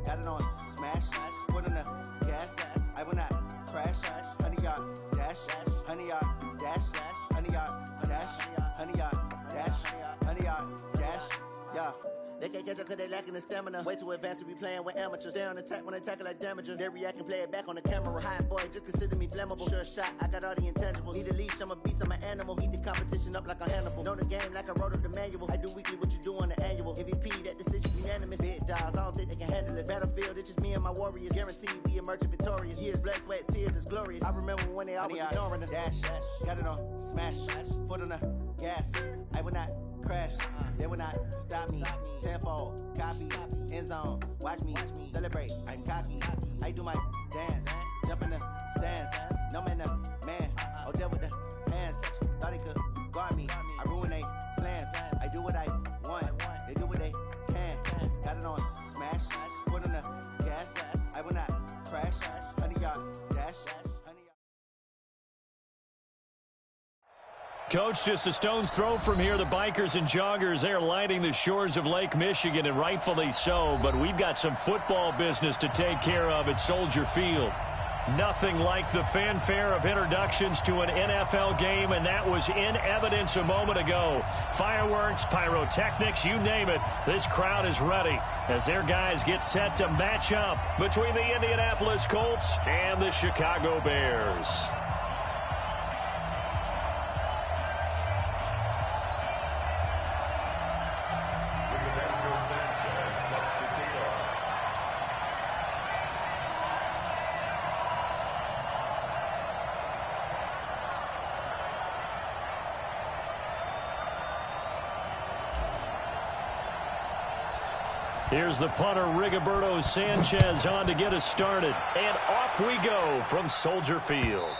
got it on smash, foot on the gas, I will not crash, 100-yard dash, 100-yard dash, 100-yard dash, 100-yard dash, 100-yard dash, yeah. They can't catch up cause they lacking the stamina. Way too advanced to be playing with amateurs. Stay on attack when they tackle like damager. They react and play it back on the camera. Hot boy, just consider me flammable. Sure shot, I got all the intangibles. Need a leash, I'm a beast, I'm an animal. Heat the competition up like a Hannibal. Know the game like I wrote up the manual. I do weekly what you do on the annual. MVP, that decision unanimous. Big dogs, I don't think they can handle this. Battlefield, it's just me and my warriors. Guaranteed we emerge victorious. Years, blood, sweat, tears, is glorious. I remember when they always ignoring us. Dash, got it on smash, foot on the gas. I will not crash, they will not stop me. Tenfold, copy, end zone, watch me celebrate. I'm cocky, I do my dance, jump in the stands. No man, the man, oh deal with the hands. Thought he could guard me, I ruin they plans. I do what I want, they do what they can. Got it on smash, foot on the gas. I will not crash, 100-yard dash. Coach, just a stone's throw from here. The bikers and joggers, they're lighting the shores of Lake Michigan, and rightfully so. But we've got some football business to take care of at Soldier Field. Nothing like the fanfare of introductions to an NFL game, and that was in evidence a moment ago. Fireworks, pyrotechnics, you name it. This crowd is ready as their guys get set to match up between the Indianapolis Colts and the Chicago Bears. Here's the punter, Rigoberto Sanchez, on to get us started. And off we go from Soldier Field.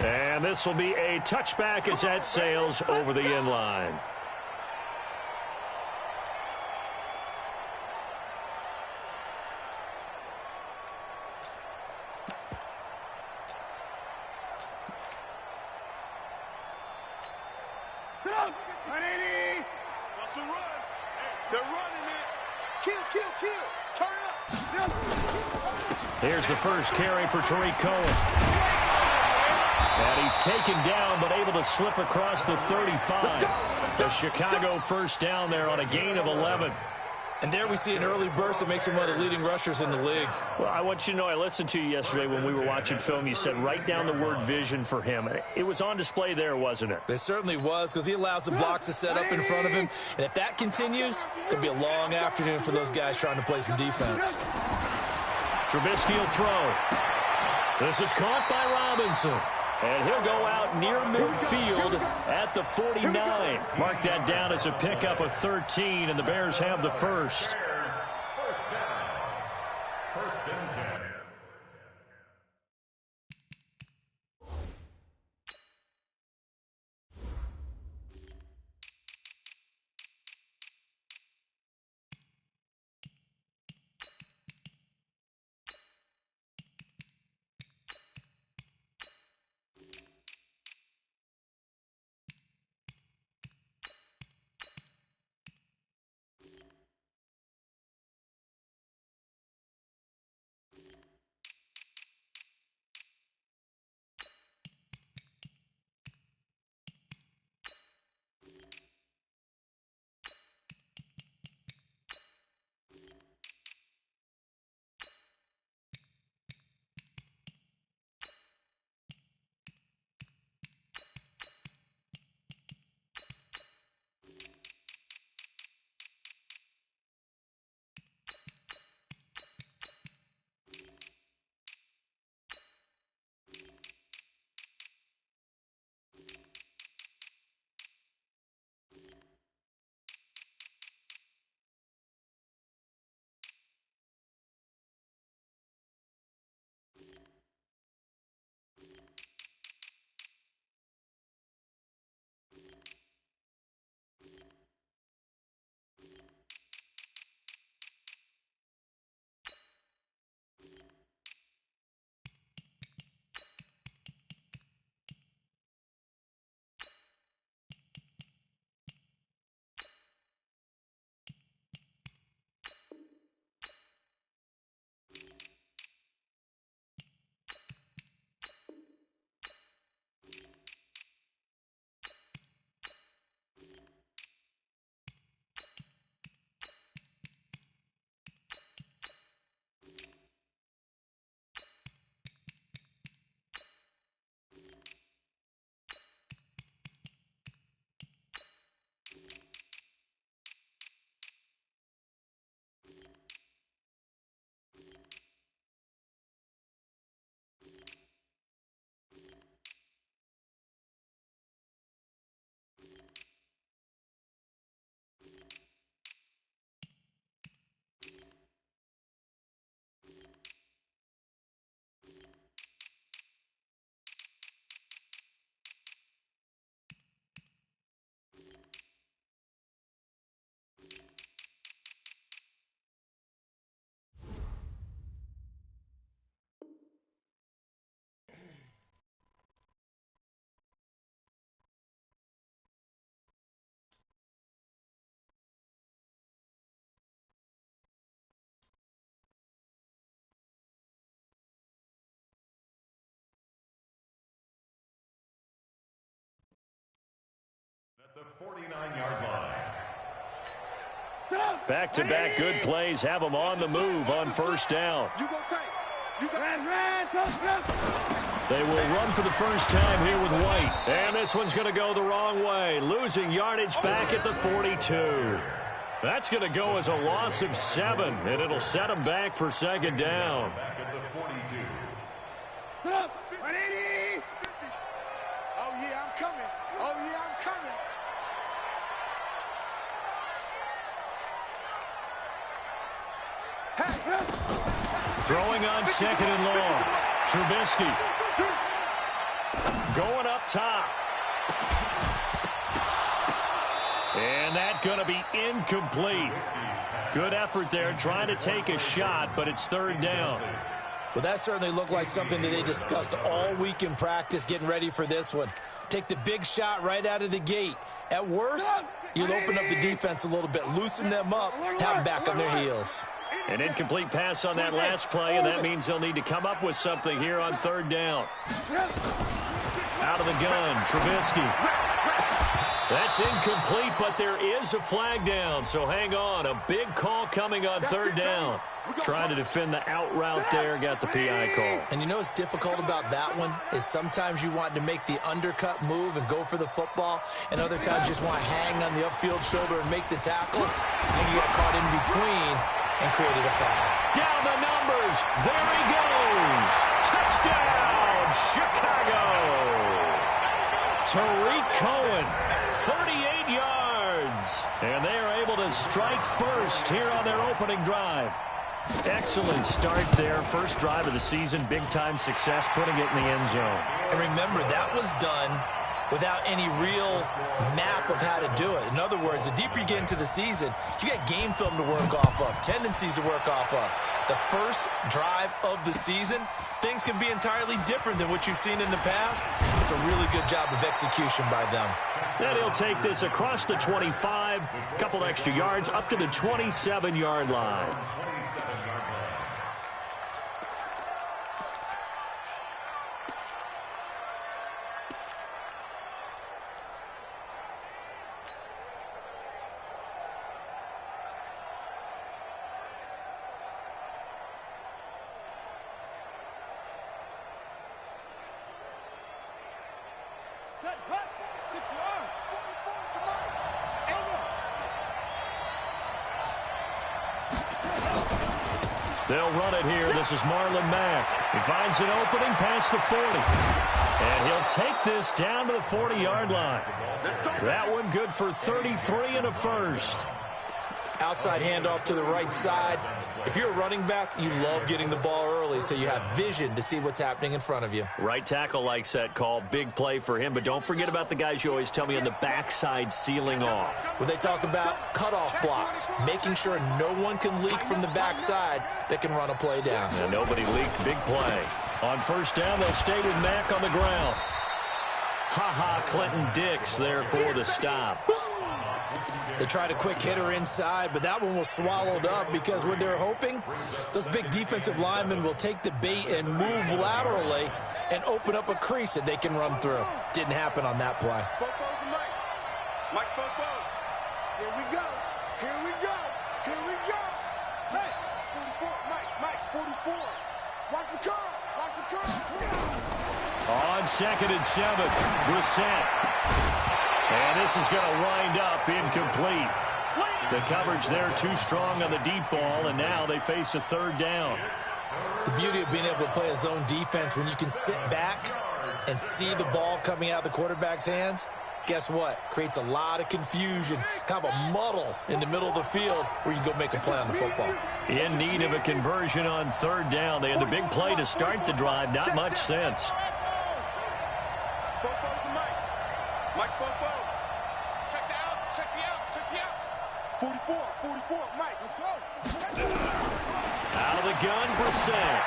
And this will be a touchback as that sails over the end line. Here's the first carry for Tariq Cohen. And he's taken down but able to slip across the 35. The Chicago first down there on a gain of 11. And there we see an early burst that makes him one of the leading rushers in the league. Well, I want you to know, I listened to you yesterday when we were watching film. You said write down the word vision for him. It was on display there, wasn't it? It certainly was, because he allows the blocks to set up in front of him. And if that continues, it could be a long afternoon for those guys trying to play some defense. Trubisky will throw. This is caught by Robinson. And he'll go out near midfield at the 49. Mark that down as a pickup of 13, and the Bears have the first. First down. First and 10. 49-yard line. Back-to-back good plays have them on the move on first down. They will run for the first time here with White. And this one's going to go the wrong way. Losing yardage back at the 42. That's going to go as a loss of 7, and it'll set them back for second down. Back at the 42. Oh, yeah, I'm coming. Oh, yeah, I'm coming. Throwing on second and long. Trubisky. Going up top. And that's going to be incomplete. Good effort there trying to take a shot, but it's third down. Well, that certainly looked like something that they discussed all week in practice getting ready for this one. Take the big shot right out of the gate. At worst, you'll open up the defense a little bit, loosen them up, have them back on their heels. An incomplete pass on that last play, and that means they'll need to come up with something here on third down. Out of the gun, Trubisky. That's incomplete, but there is a flag down, so hang on. A big call coming on third down. Trying to defend the out route there, got the PI call. And you know what's difficult about that one is sometimes you want to make the undercut move and go for the football, and other times you just want to hang on the upfield shoulder and make the tackle, and you got caught in between and created a foul. Down the numbers. There he goes. Touchdown, Chicago. Tariq Cohen, 38 yards. And they are able to strike first here on their opening drive. Excellent start there. First drive of the season. Big-time success, putting it in the end zone. And remember, that was done without any real map of how to do it. In other words, the deeper you get into the season, you got game film to work off of, tendencies to work off of. The first drive of the season, things can be entirely different than what you've seen in the past. It's a really good job of execution by them. Then he'll take this across the 25, a couple extra yards, up to the 27-yard line. They'll run it here. This is Marlon Mack. He finds an opening past the 40. And he'll take this down to the 40-yard line. That one good for 33 and a first. Outside handoff to the right side. If you're a running back, you love getting the ball early so you have vision to see what's happening in front of you. Right tackle likes that call. Big play for him. But don't forget about the guys you always tell me on the backside sealing off. When they talk about cutoff blocks, making sure no one can leak from the backside that can run a play down. And nobody leaked. Big play. On first down, they'll stay with Mack on the ground. Clinton Dix there for the stop. They tried a quick hitter inside, but that one was swallowed up because what they're hoping, those big defensive linemen will take the bait and move laterally and open up a crease that they can run through. Didn't happen on that play. Mike, here we go. Here we go. Here we go. Hey, 44, Mike, 44. Watch the curl. Watch the curl. On 2nd and 7, Brissett. And this is going to wind up incomplete. The coverage there too strong on the deep ball, and now they face a third down. The beauty of being able to play a zone defense when you can sit back and see the ball coming out of the quarterback's hands, guess what? Creates a lot of confusion, kind of a muddle in the middle of the field where you can go make a play on the football. In need of a conversion on third down. They had the big play to start the drive. Not much sense. Mike, check the out. 44, Mike, let's go. Out of the gun, Brissett.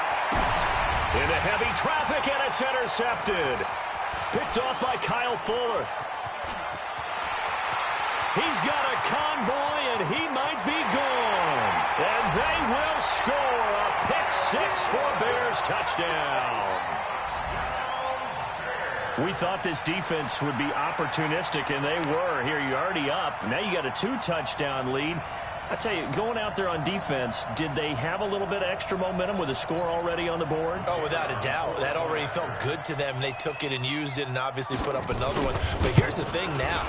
Into heavy traffic, and it's intercepted. Picked off by Kyle Fuller. He's got a convoy, and he might be gone. And they will score a pick six for Bears touchdown. We thought this defense would be opportunistic, and they were. Here, you're already up. Now you got a 2-touchdown lead. I tell you, going out there on defense, did they have a little bit of extra momentum with a score already on the board? Oh, without a doubt. That already felt good to them. They took it and used it and obviously put up another one. But here's the thing now.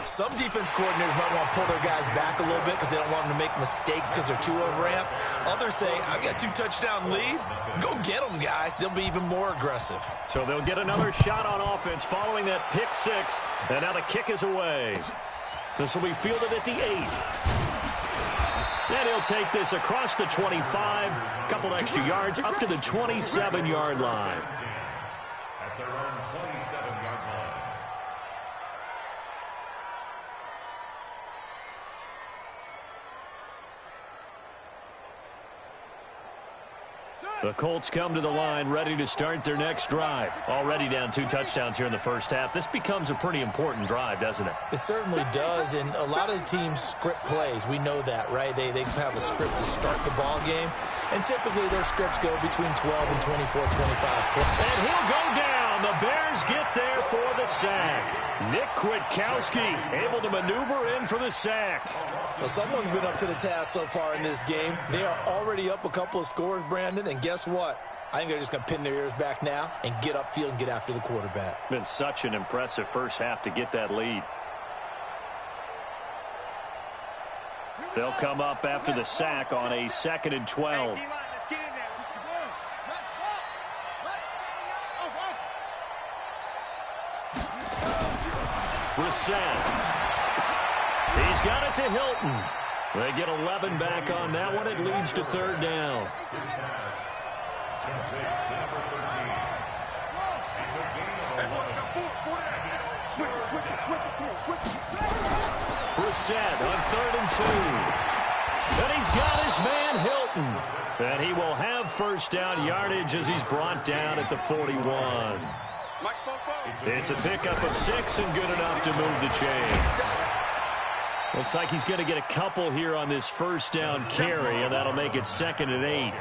Some defense coordinators might want to pull their guys back a little bit because they don't want them to make mistakes because they're too over-amped. Others say, I've got a 2-touchdown lead. Go get them, guys. They'll be even more aggressive. So they'll get another shot on offense following that pick six. And now the kick is away. This will be fielded at the 8. And he'll take this across the 25, a couple extra yards up to the 27-yard line. At their own 27-yard line. The Colts come to the line ready to start their next drive. Already down 2 touchdowns here in the first half. This becomes a pretty important drive, doesn't it? It certainly does, and a lot of the teams script plays. We know that, right? They have a script to start the ball game, and typically those scripts go between 12 and 24, 25 points. And he'll go down. The Bears get there for the sack. Nick Kwiatkowski able to maneuver in for the sack. Well, someone's been up to the task so far in this game. They are already up a couple of scores, Brandon, and guess what? I think they're just going to pin their ears back now and get upfield and get after the quarterback. Been such an impressive first half to get that lead. They'll come up after the sack on a 2nd and 12. Brissett. He's got it to Hilton. They get 11 back on that one. It leads to 3rd down. Brissett on 3rd and 2. And he's got his man Hilton. And he will have 1st down yardage as he's brought down at the 41. It's a pickup of 6 and good enough to move the chains. Looks like he's going to get a couple here on this 1st down carry, and that'll make it 2nd and 8.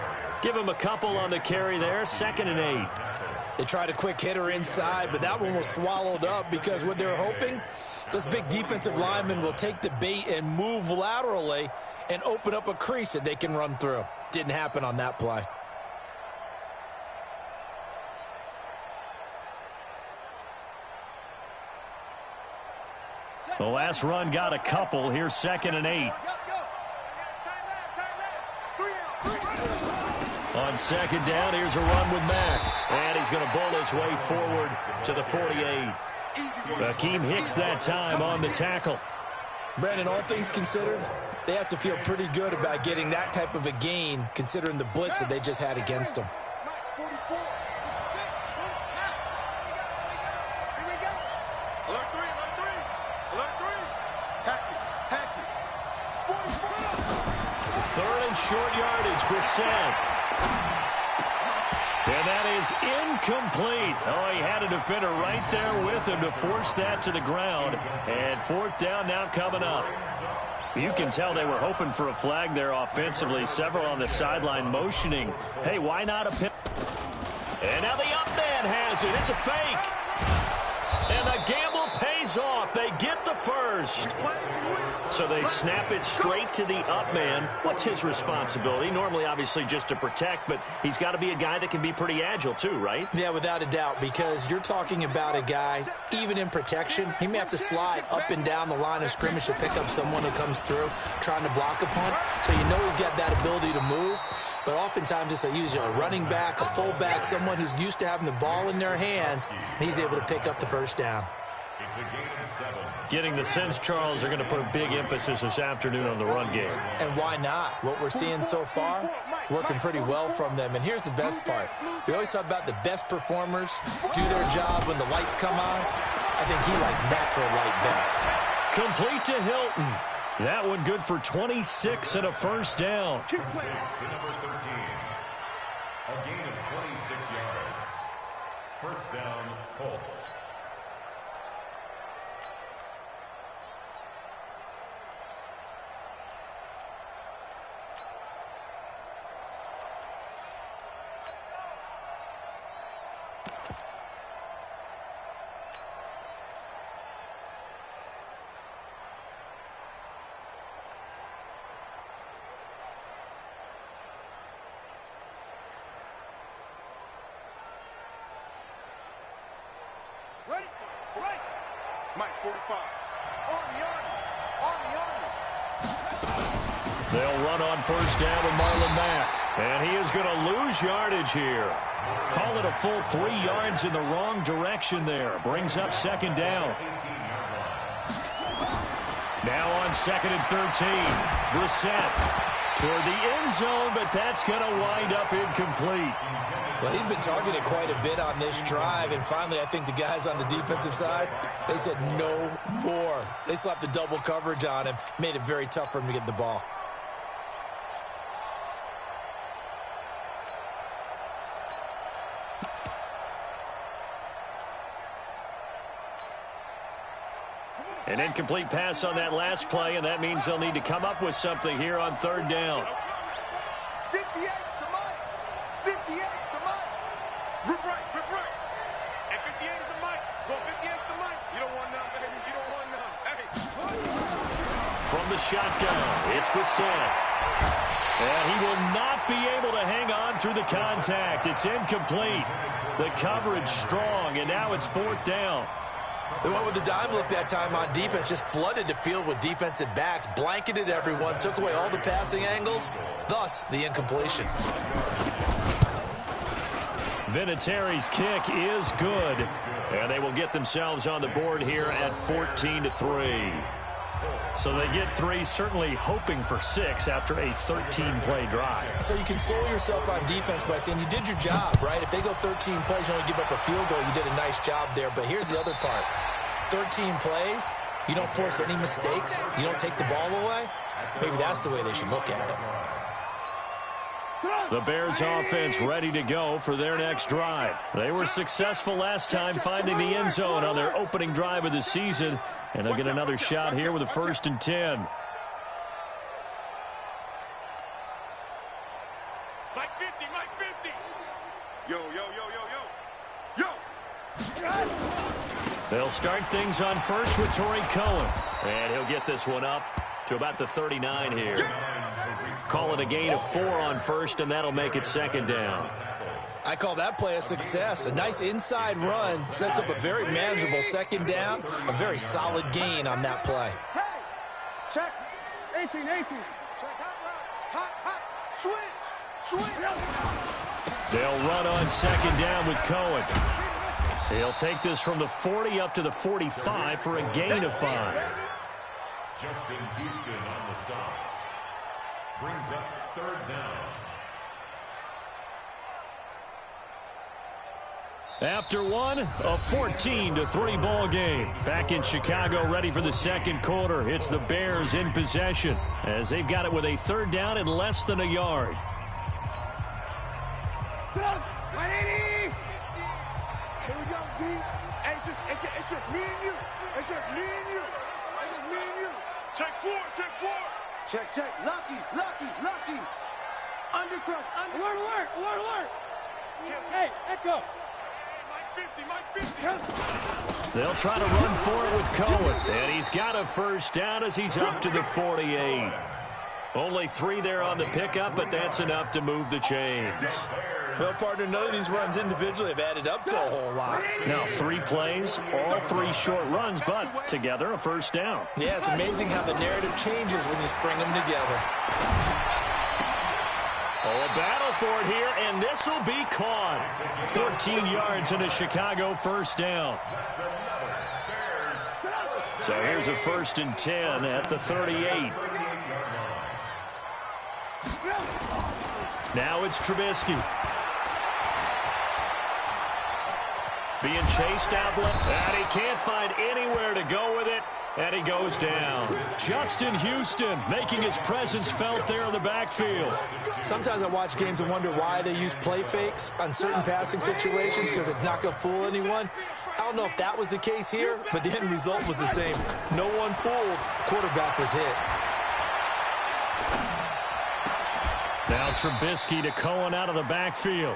Give him a couple on the carry there, 2nd and 8. They tried a quick hitter inside, but that one was swallowed up because what they're hoping, those big defensive linemen will take the bait and move laterally and open up a crease that they can run through. Didn't happen on that play. The last run got a couple. Here's 2nd and 8. On 2nd down, here's a run with Mack. And he's going to bowl his way forward to the 48. Akeem Hicks that time on the tackle. Brandon, all things considered, they have to feel pretty good about getting that type of a gain considering the blitz that they just had against them. Short yardage, Brissett. And that is incomplete. Oh, he had a defender right there with him to force that to the ground. And 4th down now coming up. You can tell they were hoping for a flag there offensively. Several on the sideline motioning. Hey, why not a pin? And now the up man has it. It's a fake. And the gamble pays off. They get the 1st. So they snap it straight to the up man. What's his responsibility? Normally, obviously, just to protect, but he's got to be a guy that can be pretty agile too, right? Yeah, without a doubt, because you're talking about a guy, even in protection, he may have to slide up and down the line of scrimmage to pick up someone who comes through trying to block a punt. So you know he's got that ability to move. But oftentimes it's usually a running back, a fullback, someone who's used to having the ball in their hands, and he's able to pick up the 1st down. It's a gain of 7. Getting the sense, Charles, are going to put a big emphasis this afternoon on the run game. And why not? What we're seeing so far is working pretty well from them. And here's the best part. We always talk about the best performers do their job when the lights come on. I think he likes natural light best. Complete to Hilton. That one good for 26 and a 1st down. To number 13. A gain of 26 yards. 1st down, Colts. Mike, 45. Army. They'll run on first down with Marlon Mack. And he is going to lose yardage here. Call it a full 3 yards in the wrong direction there. Brings up second down. Now on 2nd and 13. Brissett toward the end zone, but that's going to wind up incomplete. Well, he'd been targeted quite a bit on this drive, and finally I think the guys on the defensive side, they said no more. They slapped the double coverage on him, made it very tough for him to get the ball. An incomplete pass on that last play, and that means they'll need to come up with something here on third down. 58's the Mike. 58's the Mike. Rip right. And 58 is the Mike. Go 58's the Mike. You don't want none, baby. You don't want none. Hey. From the shotgun, it's Brissett. And he will not be able to hang on through the contact. It's incomplete. The coverage strong, and now it's 4th down. They went with the dime look that time on defense, just flooded the field with defensive backs, blanketed everyone, took away all the passing angles, thus the incompletion. Vinatieri's kick is good, and they will get themselves on the board here at 14-3. So they get 3, certainly hoping for 6 after a 13-play drive. So you console yourself on defense by saying you did your job, right? If they go 13 plays, you only give up a field goal, you did a nice job there. But here's the other part. 13 plays, you don't force any mistakes, you don't take the ball away. Maybe that's the way they should look at it. The Bears offense ready to go for their next drive. They were successful last time finding the end zone on their opening drive of the season, and they'll get another shot here with a 1st and 10. Mike 50. Yo. They'll start things on first with Torrey Cohen, and he'll get this one up to about the 39 here. Call it a gain of 4 on first, and that'll make it 2nd down. I call that play a success. A nice inside run sets up a very manageable 2nd down, a very solid gain on that play. Hey, check. 18. Check hot. Switch. They'll run on 2nd down with Cohen. He'll take this from the 40 up to the 45 for a gain of 5. Justin Houston on the stop. Brings up 3rd down. After one, a 14-3 ball game. Back in Chicago, ready for the 2nd quarter. It's the Bears in possession as they've got it with a 3rd down and less than a yard. 180. Here we go, D. Hey, it's just me and you. It's just me and you. Check 4. Check. Lucky. Undercrush. Alert. Hey, echo. Mike 50. They'll try to run for it with Cohen, and he's got a 1st down as he's up to the 48. Only 3 there on the pickup, but that's enough to move the chains. Well, partner, none of these runs individually have added up to a whole lot. Now 3 plays, all 3 short runs, but together a 1st down. Yeah, it's amazing how the narrative changes when you string them together. Oh, a battle for it here, and this will be caught. 14 yards and a Chicago 1st down. So here's a 1st and 10 at the 38. Now it's Trubisky. Being chased out, and he can't find anywhere to go with it, and he goes down. Justin Houston making his presence felt there in the backfield. Sometimes I watch games and wonder why they use play fakes on certain passing situations because it's not going to fool anyone. I don't know if that was the case here, but the end result was the same. No one fooled. Quarterback was hit. Now Trubisky to Cohen out of the backfield.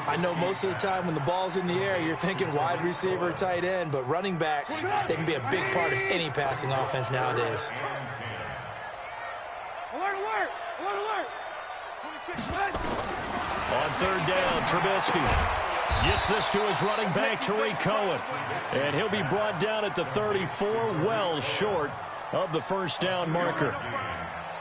I know most of the time when the ball's in the air, you're thinking wide receiver, tight end, but running backs, they can be a big part of any passing offense nowadays. Alert. On 3rd down, Trubisky. Gets this to his running back, Tariq Cohen. And he'll be brought down at the 34, well short of the first down marker.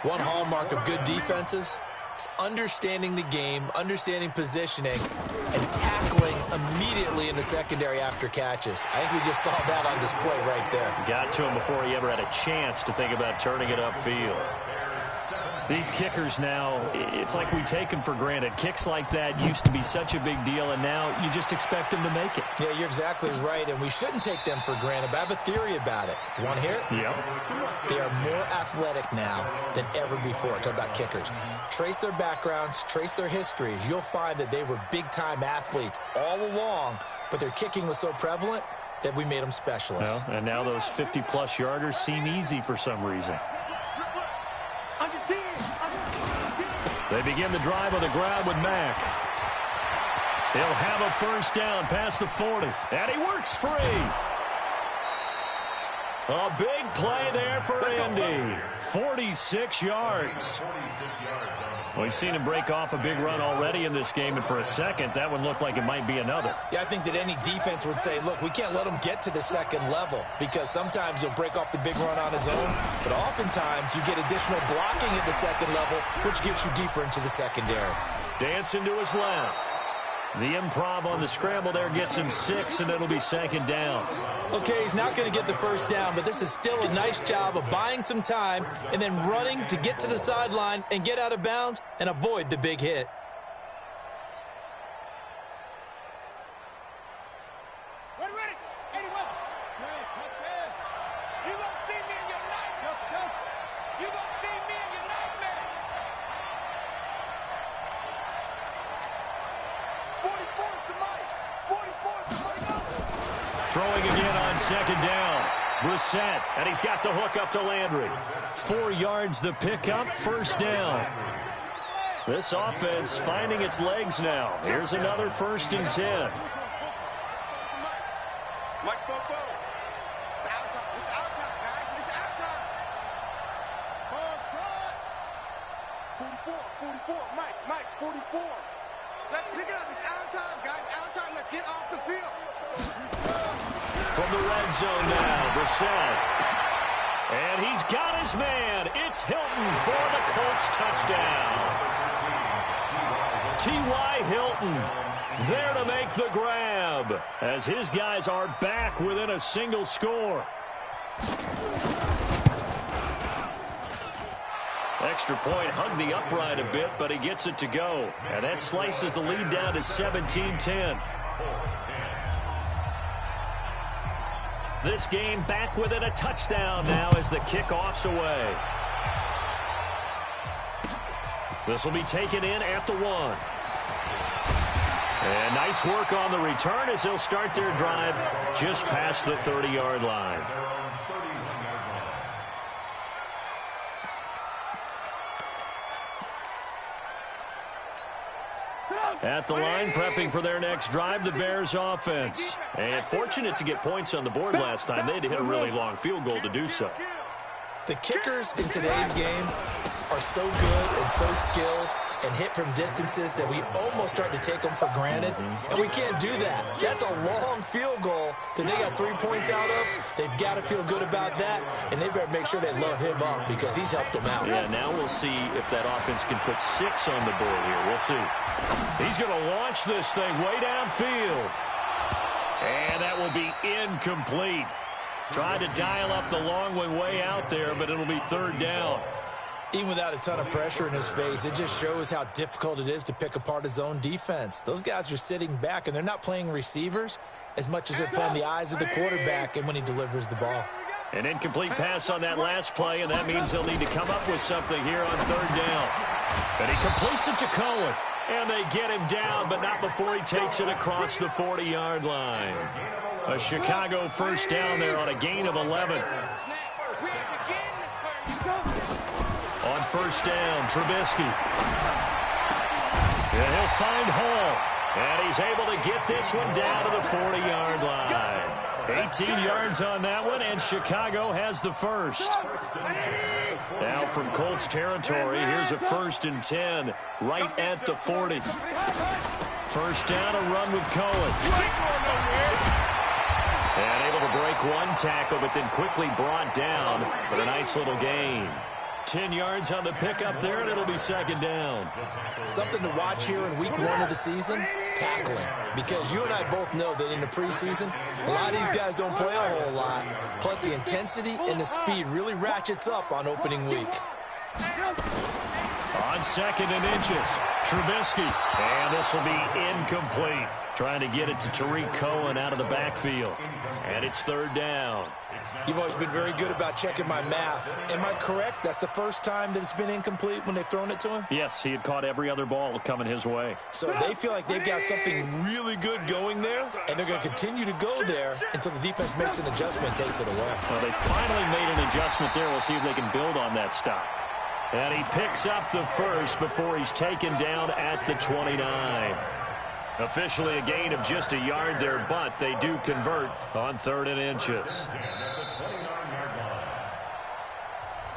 One hallmark of good defenses is understanding the game, understanding positioning, and tackling immediately in the secondary after catches. I think we just saw that on display right there. Got to him before he ever had a chance to think about turning it upfield. These kickers now, it's like we take them for granted. Kicks like that used to be such a big deal, and now you just expect them to make it. Yeah, you're exactly right, and we shouldn't take them for granted, but I have a theory about it. You want to hear it? Yep. They are more athletic now than ever before. Talk about kickers. Trace their backgrounds, trace their histories. You'll find that they were big-time athletes all along, but their kicking was so prevalent that we made them specialists. Well, and now those 50-plus yarders seem easy for some reason. They begin the drive on the ground with Mack. He'll have a first down past the 40, and he works free. A big play there for Indy. 46 yards. We've seen him break off a big run already in this game, and for a second, that one looked like it might be another. Yeah, I think that any defense would say, look, we can't let him get to the second level, because sometimes he'll break off the big run on his own, but oftentimes you get additional blocking at the second level, which gets you deeper into the secondary. Dancing to his left. The improv on the scramble there gets him 6, and it'll be second down. Okay, he's not going to get the first down, but this is still a nice job of buying some time and then running to get to the sideline and get out of bounds and avoid the big hit. Ready. 81. Let's go. You won't see me in your nightmare. You won't see me in your nightmare. 44 to Mike. 44 to Mike. Throwing again on second down. Brissett, and he's got the hook up to Landry. 4 yards the pickup, first down. This offense finding its legs now. Here's another 1st and 10. Mike, go. It's our time. It's our time, guys. It's our time. Ball try. 44. Mike, 44. Let's pick it up. It's our time, guys. Our time. Let's get off the field. From the red zone now, Brissett. And he's got his man. It's Hilton for the Colts touchdown. T.Y. Hilton there to make the grab as his guys are back within a single score. Extra point hugged the upright a bit, but he gets it to go. And that slices the lead down to 17-10. This game back within a touchdown now as the kickoff's away. This will be taken in at the 1. And nice work on the return as they'll start their drive just past the 30-yard line. At the line, prepping for their next drive, the Bears offense. And fortunate to get points on the board last time. They had to hit a really long field goal to do so. The kickers in today's game are so good and so skilled and hit from distances that we almost start to take them for granted. And we can't do that. That's a long field goal that they got 3 points out of. They've got to feel good about that, and they better make sure they load him up because he's helped them out. Yeah, now we'll see if that offense can put 6 on the board here. We'll see. He's going to launch this thing way downfield. And that will be incomplete. Tried to dial up the long one way out there, but it'll be 3rd down. Even without a ton of pressure in his face, it just shows how difficult it is to pick apart his own defense. Those guys are sitting back, and they're not playing receivers as much as they're playing the eyes of the quarterback and when he delivers the ball. An incomplete pass on that last play, and that means they'll need to come up with something here on 3rd down. And he completes it to Cohen. And they get him down, but not before he takes it across the 40-yard line. A Chicago first down there on a gain of 11. On 1st down, Trubisky. And he'll find Hall. And he's able to get this one down to the 40-yard line. 18 yards on that one, and Chicago has the first. Now from Colts territory, here's a 1st and 10 right at the 40. first down, a run with Cohen. And able to break one tackle, but then quickly brought down for a nice little gain. 10 yards on the pickup there, and it'll be second down. Something to watch here in week 1 of the season, tackling. Because you and I both know that in the preseason, a lot of these guys don't play a whole lot. Plus, the intensity and the speed really ratchets up on opening week. On 2nd and inches, Trubisky. And this will be incomplete. Trying to get it to Tariq Cohen out of the backfield. And it's 3rd down. You've always been very good about checking my math. Am I correct? That's the first time that it's been incomplete when they've thrown it to him? Yes, he had caught every other ball coming his way. So they feel like they've got something really good going there, and they're going to continue to go there until the defense makes an adjustment and takes it away. Well, they finally made an adjustment there. We'll see if they can build on that stop. And he picks up the first before he's taken down at the 29. Officially a gain of just a yard there, but they do convert on 3rd and inches.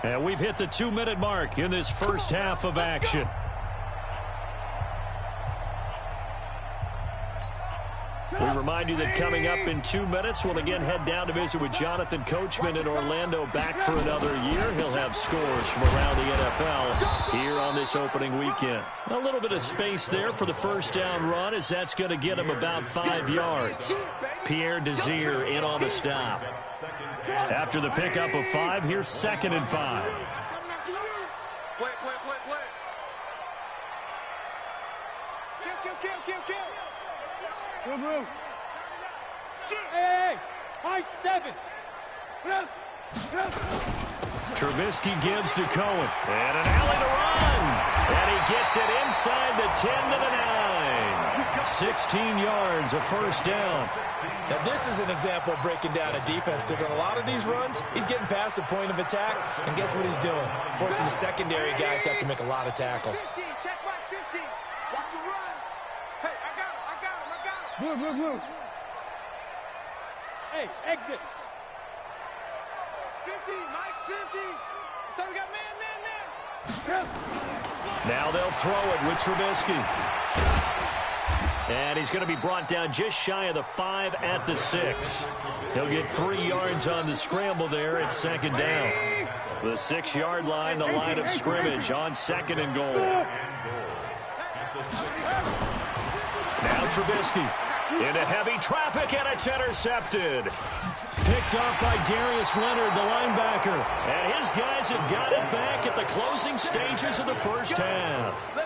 And we've hit the 2-minute mark in this first half of action. We remind you that coming up in 2 minutes, we'll again head down to visit with Jonathan Coachman in Orlando, back for another year. He'll have scores from around the NFL here on this opening weekend. A little bit of space there for the first down run, as that's going to get him about 5 yards. Pierre Desir in on the stop. After the pickup of 5, here's 2nd and 5. Play. Kill. Boom. Hey, high 7. Trubisky gives to Cohen. And an alley to run. And he gets it inside the 10 to the 9. 16 yards, a first down. Now, this is an example of breaking down a defense, because on a lot of these runs, he's getting past the point of attack, and guess what he's doing? Forcing the secondary guys to have to make a lot of tackles. Check back 15. Watch the run. Hey, I got him. Move. Hey, exit. It's 50, Mike's 50. So we got man. Now they'll throw it with Trubisky. And he's going to be brought down just shy of the 5 at the 6. He'll get 3 yards on the scramble there at 2nd down. The 6-yard line, the line of scrimmage on 2nd and goal. Now Trubisky into heavy traffic, and it's intercepted. Picked off by Darius Leonard, the linebacker. And his guys have got it back at the closing stages of the first half.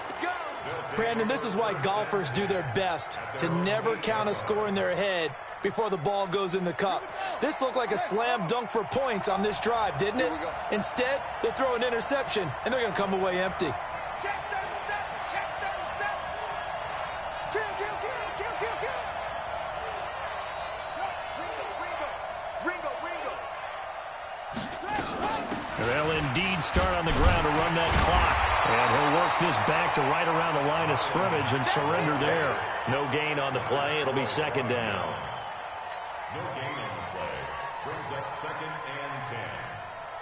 Brandon, this is why golfers do their best to never count a score in their head before the ball goes in the cup. This looked like a slam dunk for points on this drive, didn't it? Instead, they throw an interception, and they're going to come away empty. Check 37. Kill. They'll indeed start on the ground to run that clock. And he'll work this back to right around the line of scrimmage and surrender there. No gain on the play. It'll be 2nd down. No gain on the play. Brings up 2nd and 10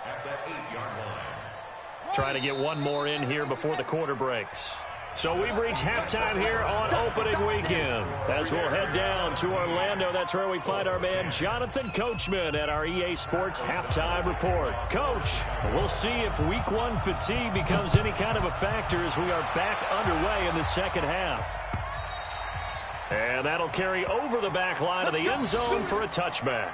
at the 8-yard line. Trying to get one more in here before the quarter breaks. So we've reached halftime here on opening weekend. As we'll head down to Orlando, that's where we find our man Jonathan Coachman at our EA Sports Halftime Report. Coach, we'll see if Week 1 fatigue becomes any kind of a factor as we are back underway in the second half. And that'll carry over the back line of the end zone for a touchback.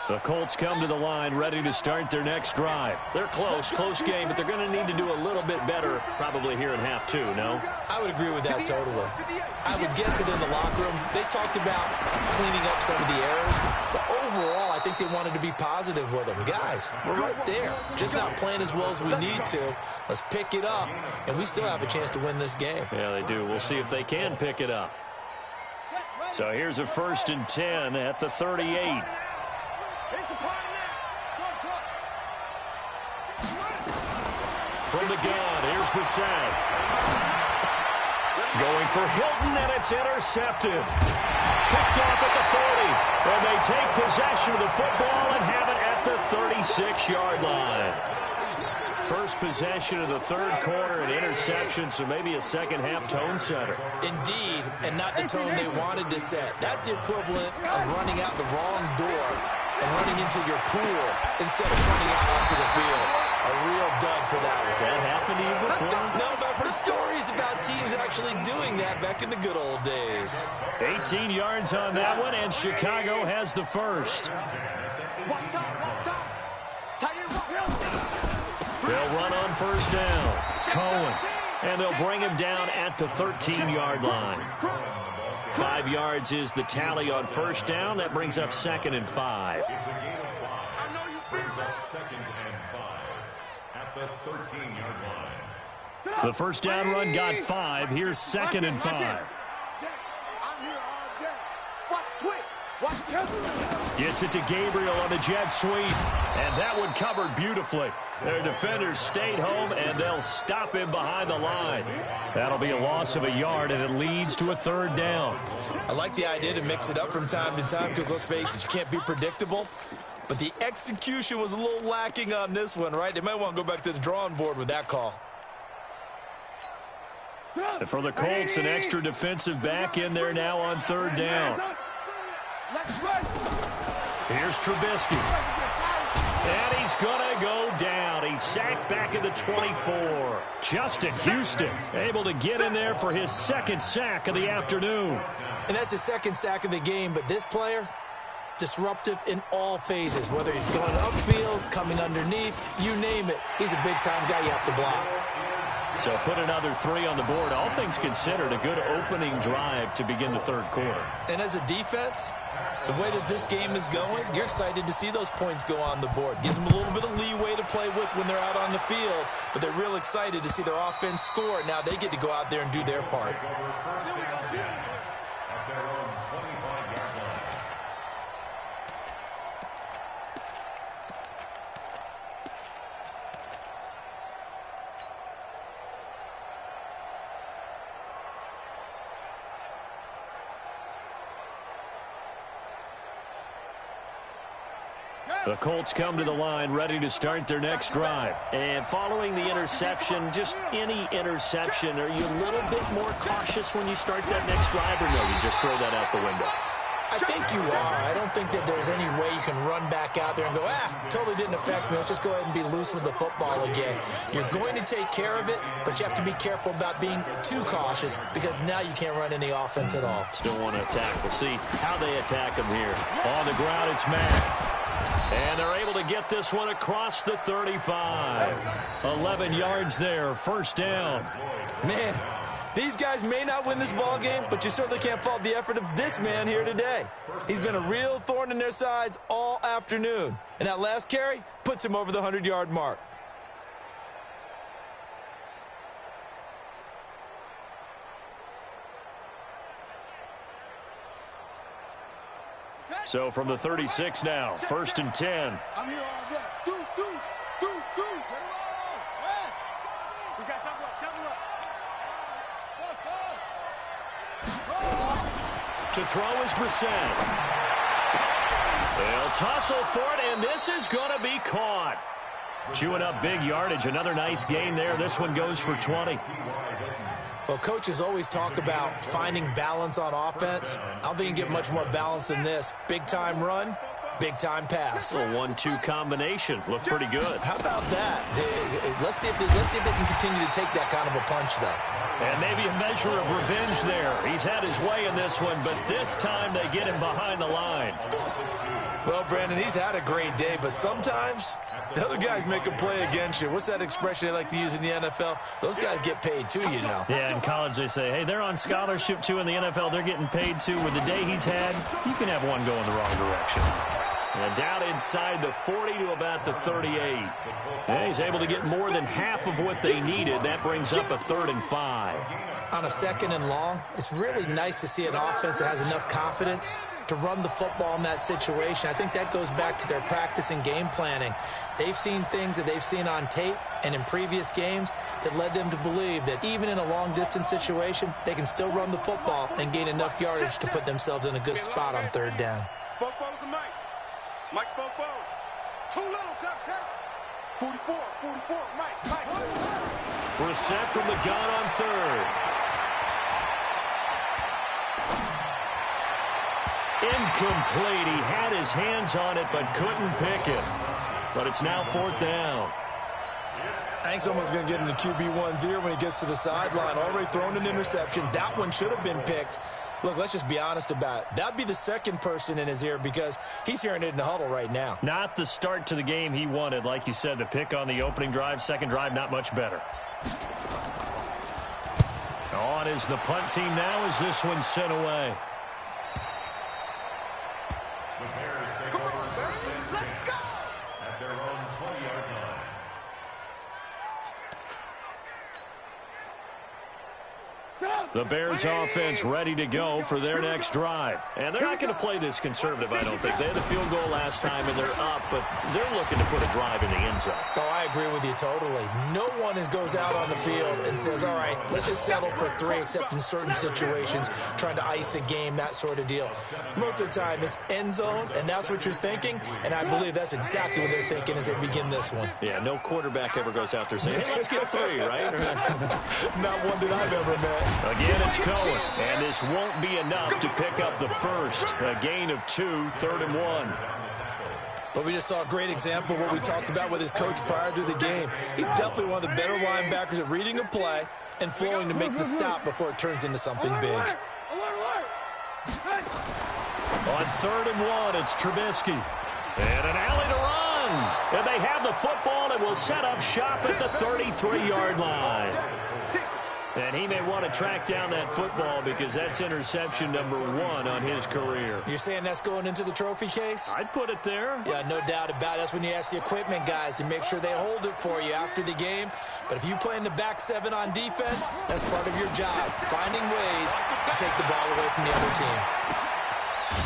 The Colts come to the line ready to start their next drive. They're close game, but they're going to need to do a little bit better probably here in half 2, no? I would agree with that totally. I would guess that in the locker room, they talked about cleaning up some of the errors, but overall, I think they wanted to be positive with them. Guys, we're right there, just not playing as well as we need to. Let's pick it up, and we still have a chance to win this game. Yeah, they do. We'll see if they can pick it up. So here's a 1st and 10 at the 38. from the gun. Here's Brissett. Going for Hilton, and it's intercepted. Picked off at the 40. And they take possession of the football and have it at the 36-yard line. First possession of the third quarter, an interception, so maybe a second-half tone setter. Indeed, and not the tone they wanted to set. That's the equivalent of running out the wrong door and running into your pool instead of running out onto the field. A real dud for that one. Has that happened to you before? No, but I've heard stories about teams actually doing that back in the good old days. 18 yards on that one, and Chicago has the first. They'll run on first down. Cohen. And they'll bring him down at the 13-yard line. 5 yards is the tally on first down. That brings up 2nd and 5. It's a gain of 5. Brings up 2nd and 5 at the 13-yard line. The first down run got 5. Here's 2nd and 5. Gets it to Gabriel on the jet sweep. And that one covered beautifully. Their defenders stayed home, and they'll stop him behind the line. That'll be a loss of a yard, and it leads to a third down. I like the idea to mix it up from time to time because, let's face it, you can't be predictable. But the execution was a little lacking on this one, right? They might want to go back to the drawing board with that call. And for the Colts, an extra defensive back in there now on third down. Here's Trubisky. And he's going to go down. He's sacked back at the 24. Justin Houston able to get in there for his second sack of the afternoon. And that's his second sack of the game, but this player, disruptive in all phases, whether he's going upfield, coming underneath, you name it. He's a big-time guy you have to block. So put another 3 on the board. All things considered, a good opening drive to begin the third quarter. And as a defense, the way that this game is going, you're excited to see those points go on the board. Gives them a little bit of leeway to play with when they're out on the field, but they're real excited to see their offense score. Now they get to go out there and do their part. The Colts come to the line ready to start their next drive. And following the interception, just any interception, are you a little bit more cautious when you start that next drive, or no, you just throw that out the window? I think you are. I don't think that there's any way you can run back out there and go, totally didn't affect me. Let's just go ahead and be loose with the football again. You're going to take care of it, but you have to be careful about being too cautious because now you can't run any offense at all. Still want to attack. We'll see how they attack him here. On the ground, it's Mack. And they're able to get this one across the 35. 11 yards there, first down. Man, these guys may not win this ball game, but you certainly can't fault the effort of this man here today. He's been a real thorn in their sides all afternoon. And that last carry puts him over the 100-yard mark. So from the 36 now, 1st and 10. I'm here all day. Deuce. We got double up. To throw is Brissett. They'll tussle for it, and this is going to be caught. Chewing up big yardage. Another nice gain there. This one goes for 20. Well, coaches always talk about finding balance on offense. I don't think you can get much more balance than this. Big-time run, big-time pass. A 1-2 combination. Looked pretty good. How about that? Let's see if they can continue to take that kind of a punch, though. And maybe a measure of revenge there. He's had his way in this one, but this time they get him behind the line. Well, Brandon, he's had a great day, but sometimes the other guys make a play against you. What's that expression they like to use in the NFL? Those guys get paid too, you know. Yeah, in college they say, hey, they're on scholarship too. In the NFL, they're getting paid too. With the day he's had, you can have one go in the wrong direction. And down inside the 40 to about the 38. Yeah, he's able to get more than half of what they needed. That brings up a 3rd and 5. On a 2nd and long, it's really nice to see an offense that has enough confidence to run the football in that situation. I think that goes back to their practice and game planning. They've seen things that they've seen on tape and in previous games that led them to believe that even in a long-distance situation, they can still run the football and gain enough yardage to put themselves in a good spot on third down. Fofos and Mike. Mike's Fofos. Too little, cut. 44, Mike. Brissett from the gun on third. Incomplete. He had his hands on it but couldn't pick it. But it's now fourth down. I think someone's going to get into QB1's ear when he gets to the sideline. Already thrown an interception. That one should have been picked. Look, let's just be honest about it. That'd be the second person in his ear because he's hearing it in the huddle right now. Not the start to the game he wanted. Like you said, the pick on the opening drive, second drive, not much better. On is the punt team now as this one's sent away. The Bears take over first and 10 at their own 20-yard line. The Bears offense ready to go for their next drive. And they're not going to play this conservative, I don't think. They had the field goal last time, and they're up, but they're looking to put a drive in the end zone. Oh, I agree with you totally. No one goes out on the field and says, all right, let's just settle for 3, except in certain situations, trying to ice a game, that sort of deal. Most of the time, it's end zone, and that's what you're thinking, and I believe that's exactly what they're thinking as they begin this one. Yeah, no quarterback ever goes out there saying, hey, let's get 3, right? Not one that I've ever met. Again, it's Cohen, and this won't be enough to pick up the first. A gain of 2, 3rd and 1. But we just saw a great example of what we talked about with his coach prior to the game. He's definitely one of the better linebackers at reading a play and flowing to make the stop before it turns into something big. On 3rd and 1, it's Trubisky. And an alley to run. And they have the football and will set up shop at the 33-yard line. And he may want to track down that football because that's interception number 1 on his career. You're saying that's going into the trophy case? I'd put it there. Yeah, no doubt about it. That's when you ask the equipment guys to make sure they hold it for you after the game. But if you play in the back 7 on defense, that's part of your job, finding ways to take the ball away from the other team.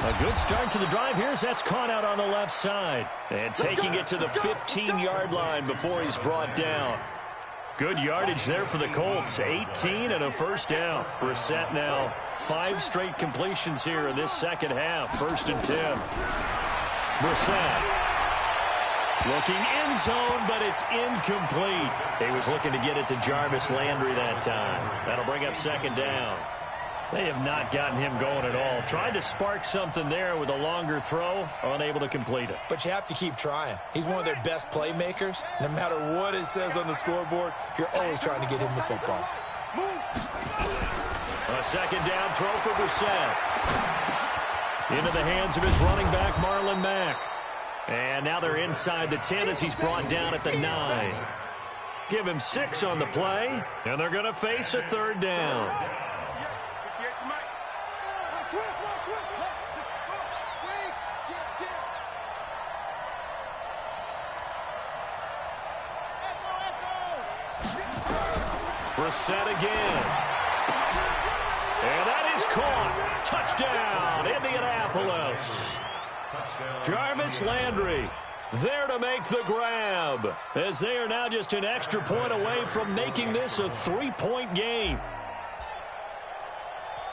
A good start to the drive. That's caught out on the left side. And taking it to the 15-yard line before he's brought down. Good yardage there for the Colts. 18 and a first down. Brissett now 5 straight completions here in this second half. 1st and 10. Brissett looking end zone, but it's incomplete. He was looking to get it to Jarvis Landry that time. That'll bring up 2nd down. They have not gotten him going at all. Tried to spark something there with a longer throw, unable to complete it. But you have to keep trying. He's one of their best playmakers. No matter what it says on the scoreboard, you're always trying to get him the football. A 2nd down throw for Brissett. Into the hands of his running back, Marlon Mack. And now they're inside the 10 as he's brought down at the 9. Give him 6 on the play, and they're going to face a 3rd down. Brissett again. And that is caught. Touchdown, Indianapolis. Jarvis Landry there to make the grab, as they are now just an extra point away from making this a 3-point game.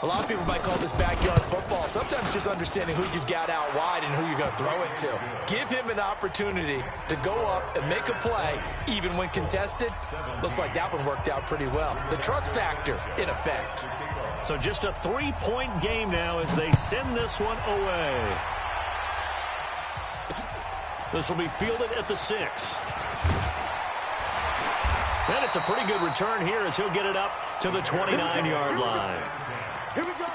A lot of people might call this backyard football. Sometimes just understanding who you've got out wide and who you're going to throw it to. Give him an opportunity to go up and make a play, even when contested. Looks like that one worked out pretty well. The trust factor, in effect. So just a 3-point game now as they send this one away. This will be fielded at the 6. And it's a pretty good return here as he'll get it up to the 29-yard line. Here we go.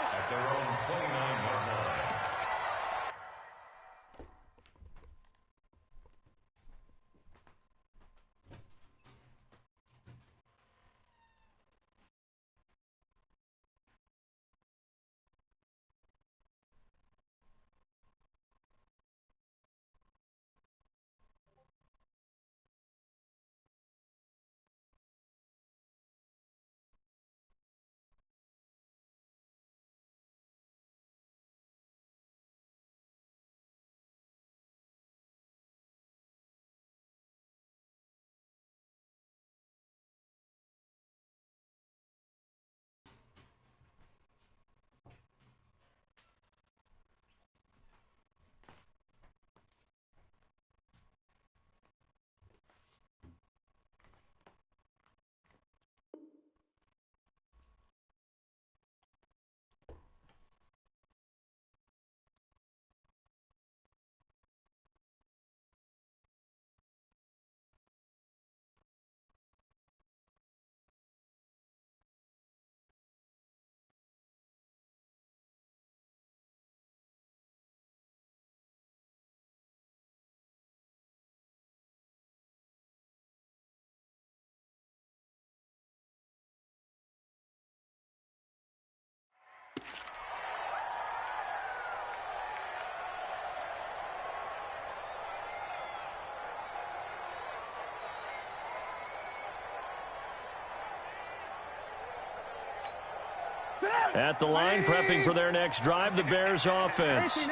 At the line, prepping for their next drive, the Bears offense.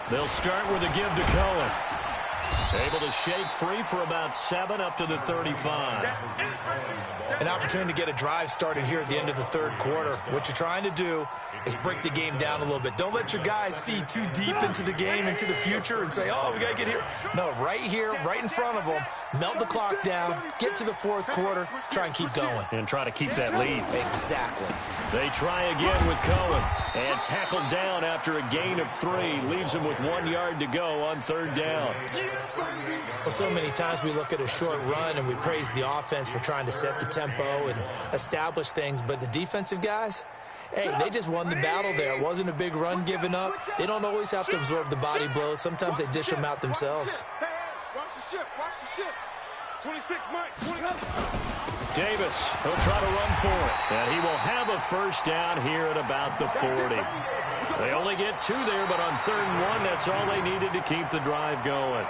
They'll start with a give to Cohen. Able to shake free for about 7 up to the 35. An opportunity to get a drive started here at the end of the third quarter. What you're trying to do is break the game down a little bit. Don't let your guys see too deep into the game, into the future, and say, oh, we got to get here. No, right here, right in front of them, melt the clock down, get to the fourth quarter, try and keep going. And try to keep that lead. Exactly. They try again with Cohen. And tackled down after a gain of 3. Leaves him with 1 yard to go on third down. Well, so many times we look at a short run and we praise the offense for trying to set the tempo and establish things, but the defensive guys, hey, they just won the battle there. It wasn't a big run given up. They don't always have to absorb the body blows. Sometimes they dish them out themselves. Watch the ship. Watch the ship. 26, Mike. 29. Davis, he'll try to run for it. And he will have a first down here at about the 40. They only get 2 there, but on third and 1, that's all they needed to keep the drive going.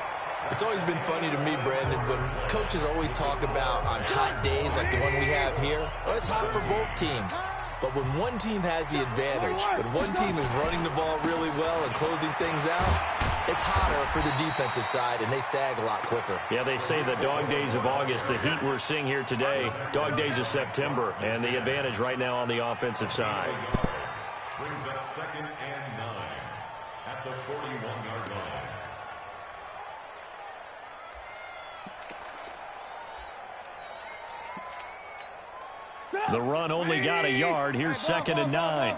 It's always been funny to me, Brandon, when coaches always talk about on hot days like the one we have here. Well, it's hot for both teams. But when one team has the advantage, when one team is running the ball really well and closing things out, it's hotter for the defensive side, and they sag a lot quicker. Yeah, they say the dog days of August, the heat we're seeing here today, dog days of September, and the advantage right now on the offensive side. Brings up 2nd and 9 at the 41-yard line. The run only got a yard. Here's 2nd and 9.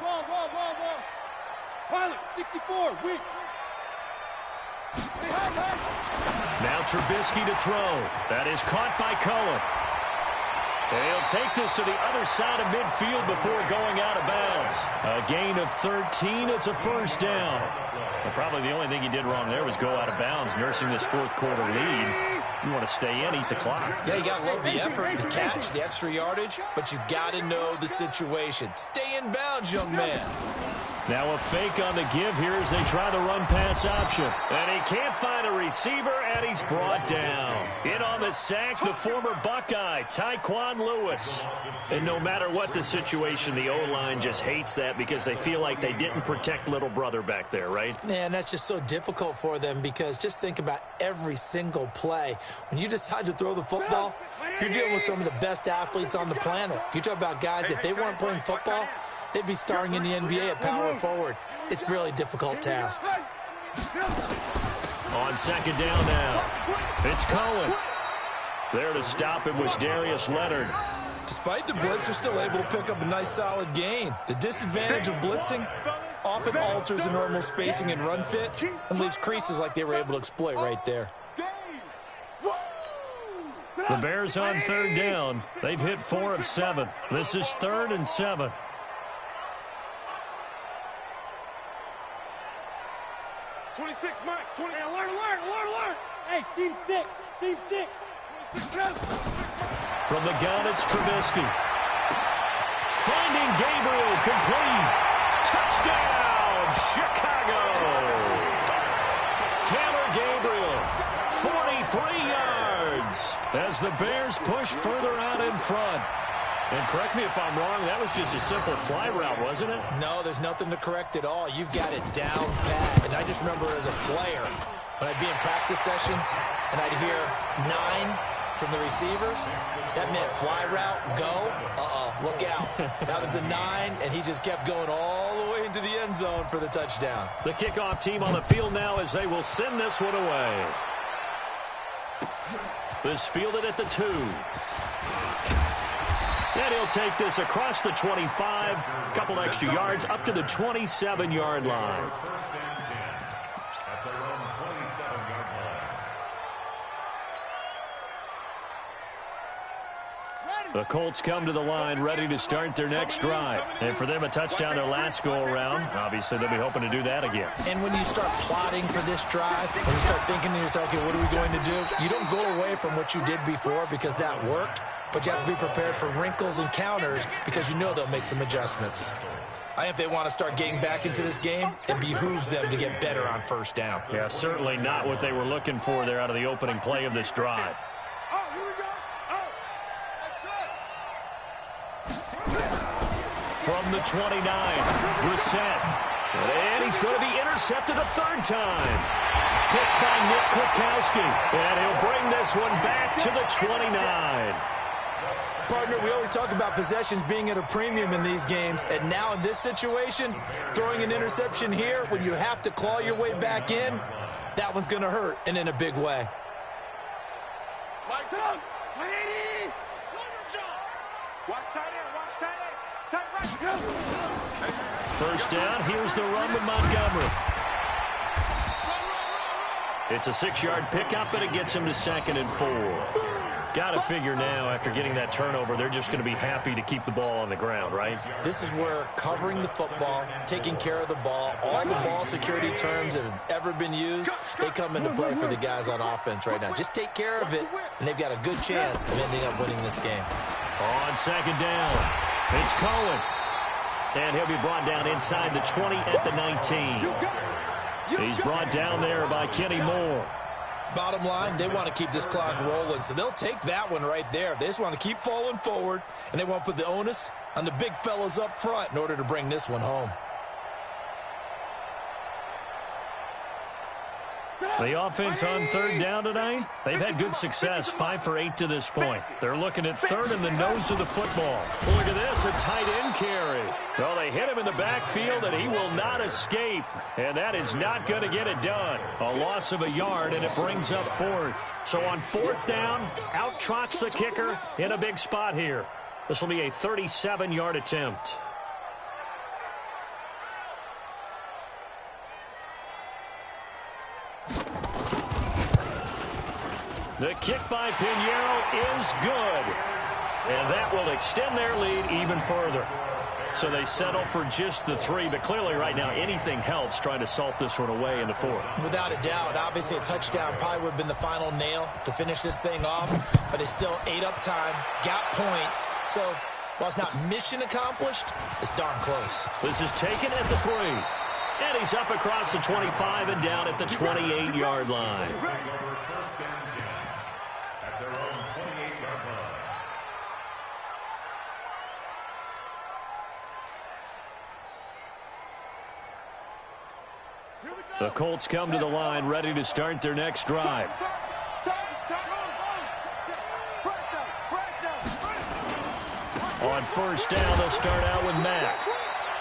Pilot, 64, weak. Now Trubisky to throw. That is caught by Cohen. And he'll take this to the other side of midfield before going out of bounds. A gain of 13. It's a first down. Well, probably the only thing he did wrong there was go out of bounds, nursing this fourth quarter lead. You want to stay in, eat the clock. Yeah, you got to love the effort, the catch, the extra yardage, but you got to know the situation. Stay in bounds, young man. Now a fake on the give here as they try the run-pass option. And he can't find a receiver, and he's brought down. In on the sack, the former Buckeye, Tyquan Lewis. And no matter what the situation, the O-line just hates that because they feel like they didn't protect little brother back there, right? Man, that's just so difficult for them because just think about every single play. When you decide to throw the football, you're dealing with some of the best athletes on the planet. You talk about guys, if they weren't playing football, they'd be starring in the NBA at power forward. It's a really difficult task. On second down now, it's Cohen. There to stop him was Darius Leonard. Despite the blitz, they're still able to pick up a nice solid gain. The disadvantage of blitzing often alters the normal spacing and run fit and leaves creases like they were able to exploit right there. The Bears on third down. They've hit 4 of 7. This is 3rd and 7. Mike, alert. Hey, seam 6. From the gun, it's Trubisky. Finding Gabriel, complete. Touchdown, Chicago. Taylor Gabriel, 43 yards as the Bears push further out in front. And correct me if I'm wrong, that was just a simple fly route, wasn't it? No, there's nothing to correct at all. You've got it down pat. And I just remember as a player, when I'd be in practice sessions and I'd hear 9 from the receivers, that meant fly route, go, look out. That was the 9, and he just kept going all the way into the end zone for the touchdown. The kickoff team on the field now as they will send this one away. This fielded at the 2. And he'll take this across the 25, a couple extra yards, up to the 27-yard line. The Colts come to the line ready to start their next drive. And for them, a touchdown their last go-around. Obviously, they'll be hoping to do that again. And when you start plotting for this drive, when you start thinking to yourself, okay, what are we going to do? You don't go away from what you did before because that worked, but you have to be prepared for wrinkles and counters because you know they'll make some adjustments. I think if they want to start getting back into this game, it behooves them to get better on first down. Yeah, certainly not what they were looking for there out of the opening play of this drive. from the 29. Brissett. And he's going to be intercepted a third time. Picked by Nick Kwiatkowski. And he'll bring this one back to the 29. Partner, we always talk about possessions being at a premium in these games, and now in this situation, throwing an interception here when you have to claw your way back in, that one's going to hurt, and in a big way. Watch tight end, watch tight end. Tight right, go. First down, here's the run with Montgomery. It's a 6-yard pickup, and it gets him to 2nd and 4. Got to figure now, after getting that turnover, they're just going to be happy to keep the ball on the ground, right? This is where covering the football, taking care of the ball, all the ball security terms that have ever been used, they come into play for the guys on offense right now. Just take care of it, and they've got a good chance of ending up winning this game. On 2nd down, it's Cohen. And he'll be brought down inside the 20 at the 19. He's brought down there by Kenny Moore. Bottom line, they want to keep this clock rolling, so they'll take that one right there. They just want to keep falling forward, and they want to put the onus on the big fellas up front in order to bring this one home. The offense on 3rd down tonight, they've had good success, 5 for 8 to this point. They're looking at 3rd in the nose of the football. Look at this, a tight end carry. Well, they hit him in the backfield, and he will not escape. And that is not going to get it done. A loss of a yard, and it brings up 4th. So on 4th down, out trots the kicker in a big spot here. This will be a 37-yard attempt. The kick by Pinheiro is good. And that will extend their lead even further. So they settle for just the 3, but clearly right now anything helps trying to salt this one away in the 4th. Without a doubt, obviously a touchdown probably would have been the final nail to finish this thing off, but it's still ate up time, got points. So while it's not mission accomplished, it's darn close. This is taken at the 3. And he's up across the 25 and down at the 28-yard line. The Colts come to the line ready to start their next drive. On 1st down, they'll start out with Mack.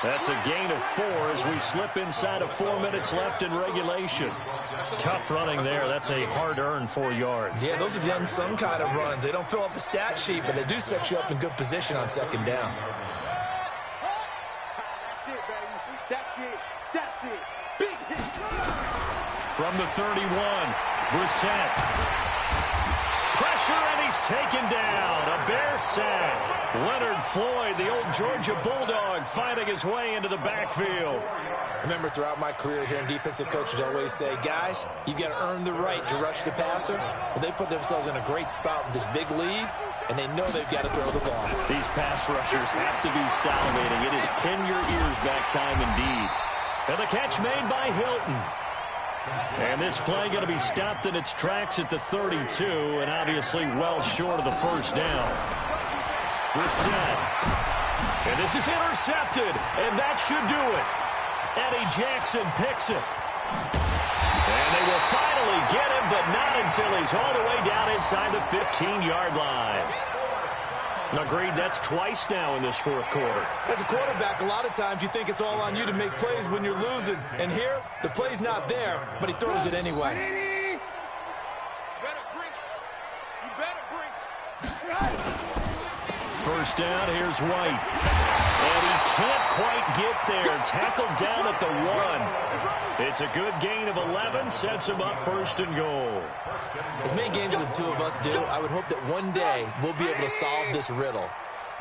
That's a gain of 4 as we slip inside of 4 minutes left in regulation. Tough running there. That's a hard-earned 4 yards. Yeah, those are the unsung kind of runs. They don't fill up the stat sheet, but they do set you up in good position on 2nd down. From the 31, Brissett. Pressure, and he's taken down. A Bear sack. Leonard Floyd, the old Georgia Bulldog, finding his way into the backfield. Remember, throughout my career here in defensive coaches always say, guys, you got to earn the right to rush the passer. Well, they put themselves in a great spot with this big lead, and they know they've got to throw the ball. These pass rushers have to be salivating. It is pin your ears back time indeed. And the catch made by Hilton. And this play going to be stopped in its tracks at the 32, and obviously well short of the 1st down. Brissett. And this is intercepted, and that should do it. Eddie Jackson picks it. And they will finally get him, but not until he's all the way down inside the 15-yard line. Agreed, that's twice now in this 4th quarter. As a quarterback, a lot of times you think it's all on you to make plays when you're losing. And here, the play's not there, but he throws it anyway. First down, here's White. And he can't quite get there. Tackled down at the 1. It's a good gain of 11. Sets him up 1st and goal. As many games as the two of us do, I would hope that one day we'll be able to solve this riddle.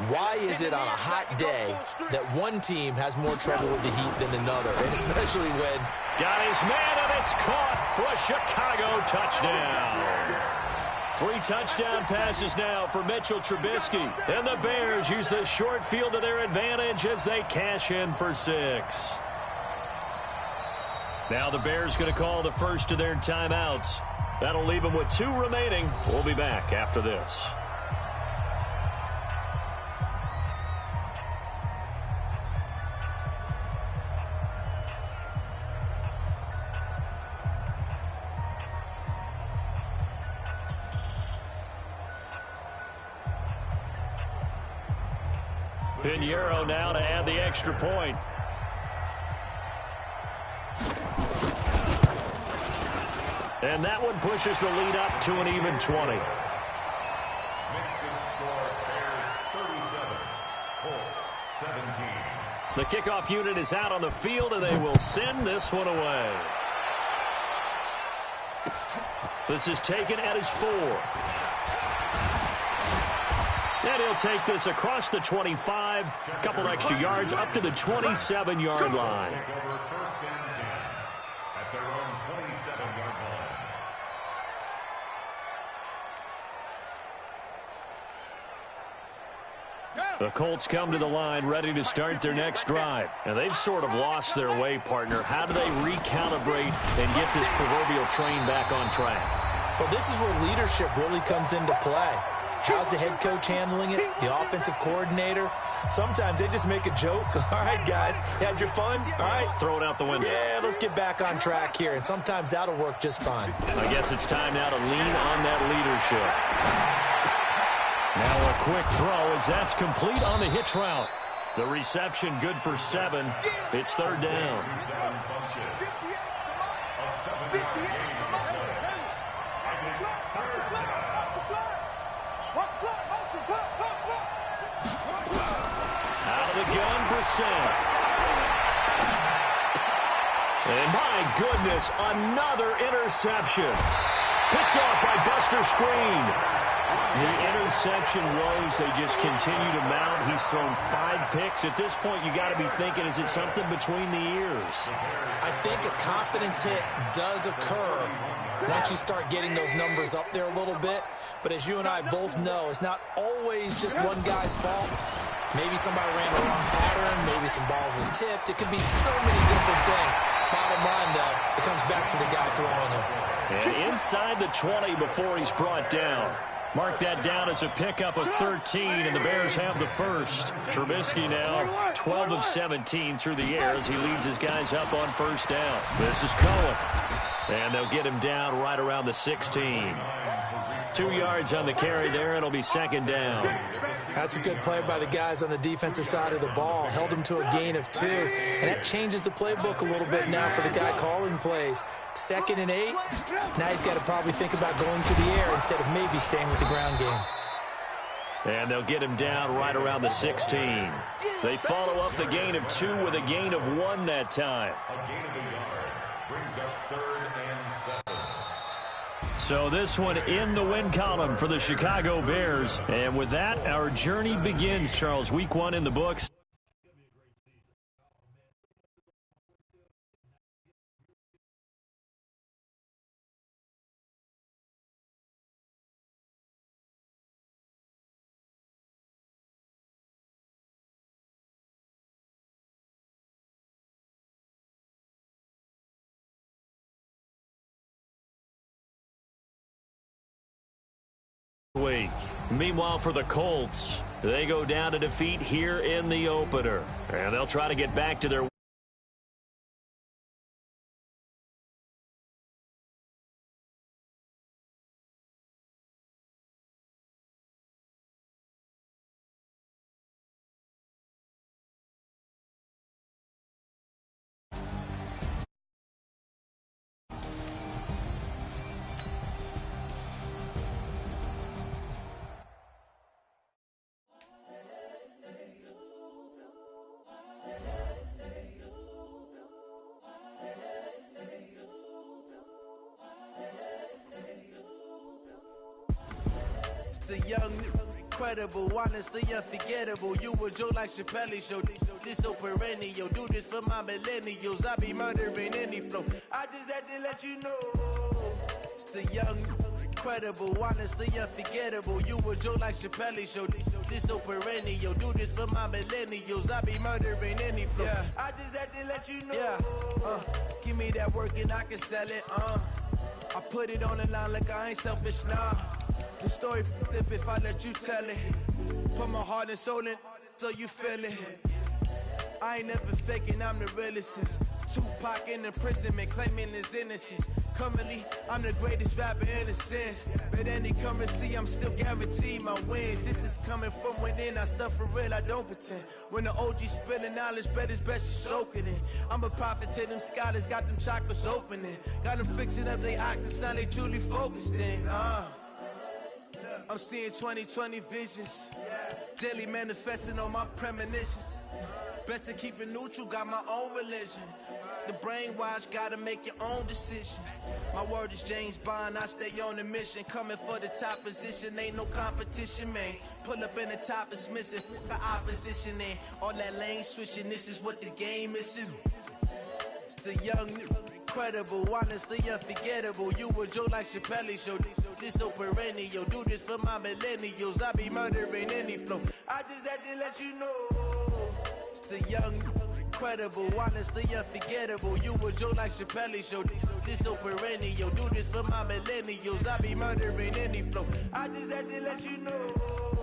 Why is it on a hot day that one team has more trouble with the heat than another? And especially when... Got his man, and it's caught for a Chicago touchdown. 3 touchdown passes now for Mitchell Trubisky. And the Bears use the short field to their advantage as they cash in for 6. Now the Bears going to call the first of their timeouts. That'll leave them with 2 remaining. We'll be back after this. Pinheiro now to add the extra point. And that one pushes the lead up to an even 20. The kickoff unit is out on the field, and they will send this one away. This is taken at his 4. And he'll take this across the 25, a couple extra yards up to the 27-yard line. First and 10 at their own 27-yard line. The Colts come to the line ready to start their next drive. And they've sort of lost their way, partner. How do they recalibrate and get this proverbial train back on track? Well, this is where leadership really comes into play. How's the head coach handling it? The offensive coordinator? Sometimes they just make a joke. All right, guys, had your fun? All right. Throw it out the window. Yeah, let's get back on track here. And sometimes that'll work just fine. I guess it's time now to lean on that leadership. Now a quick throw as that's complete on the hitch route. The reception good for 7. It's third down. Out of the gun for Sam. And my goodness, another interception. Picked off by Buster Screen. The interception woes, they just continue to mount. He's thrown 5 picks. At this point, you got to be thinking, is it something between the ears? I think a confidence hit does occur once you start getting those numbers up there a little bit. But as you and I both know, it's not always just one guy's fault. Maybe somebody ran the wrong pattern. Maybe some balls were tipped. It could be so many different things. Bottom line, though, it comes back to the guy throwing them. And inside the 20 before he's brought down. Mark that down as a pickup of 13, and the Bears have the first. Trubisky now 12 of 17 through the air as he leads his guys up on first down. This is Cohen. And they'll get him down right around the 16. 2 yards on the carry there. It'll be second down. That's a good play by the guys on the defensive side of the ball. Held him to a gain of 2. And that changes the playbook a little bit now for the guy calling plays. 2nd and 8. Now he's got to probably think about going to the air instead of maybe staying with the ground game. And they'll get him down right around the 16. They follow up the gain of 2 with a gain of 1 that time. A gain of a yard brings up 3rd and 7. So this one in the win column for the Chicago Bears. And with that, our journey begins, Charles. Week 1 in the books. Week. Meanwhile, for the Colts, they go down to defeat here in the opener. And they'll try to get back to their The young, incredible, honestly unforgettable. You a Joe like Chappelle show. This so perennial. Do this for my millennials. I be murdering any flow. I just had to let you know. It's the young, incredible, honestly unforgettable. You a Joe like Chappelle show. This so perennial. Do this for my millennials. I be murdering any flow. Yeah. I just had to let you know. Yeah. Give me that work and I can sell it. I put it on the line like I ain't selfish, nah. The story flip if I let you tell it. Put my heart and soul in so you feel it. I ain't never faking, I'm the realest since Tupac. Pac in imprisonment, claiming his innocence. Currently, I'm the greatest rapper in a sense. But any currency, I'm still guaranteed my wins. This is coming from within, I stuff for real, I don't pretend. When the OG spilling knowledge, bet it's best you soak it in. I'm a prophet to them scholars, got them chakras opening. Got them fixing up they octaves, now they truly focused in. I'm seeing 2020 visions, daily manifesting on my premonitions. Best to keep it neutral, got my own religion. The brainwash, gotta make your own decision. My word is James Bond, I stay on the mission. Coming for the top position, ain't no competition, man. Pull up in the top, it's missing, the opposition in. All that lane switching, this is what the game missing. It's the young, incredible, honestly unforgettable. You a joke like Chappelle show. This so perennial, do this for my millennials. I be murdering any flow. I just had to let you know. It's the young, incredible, honestly unforgettable. You a joke like Chappelle show. This so perennial, do this for my millennials. I be murdering any flow. I just had to let you know.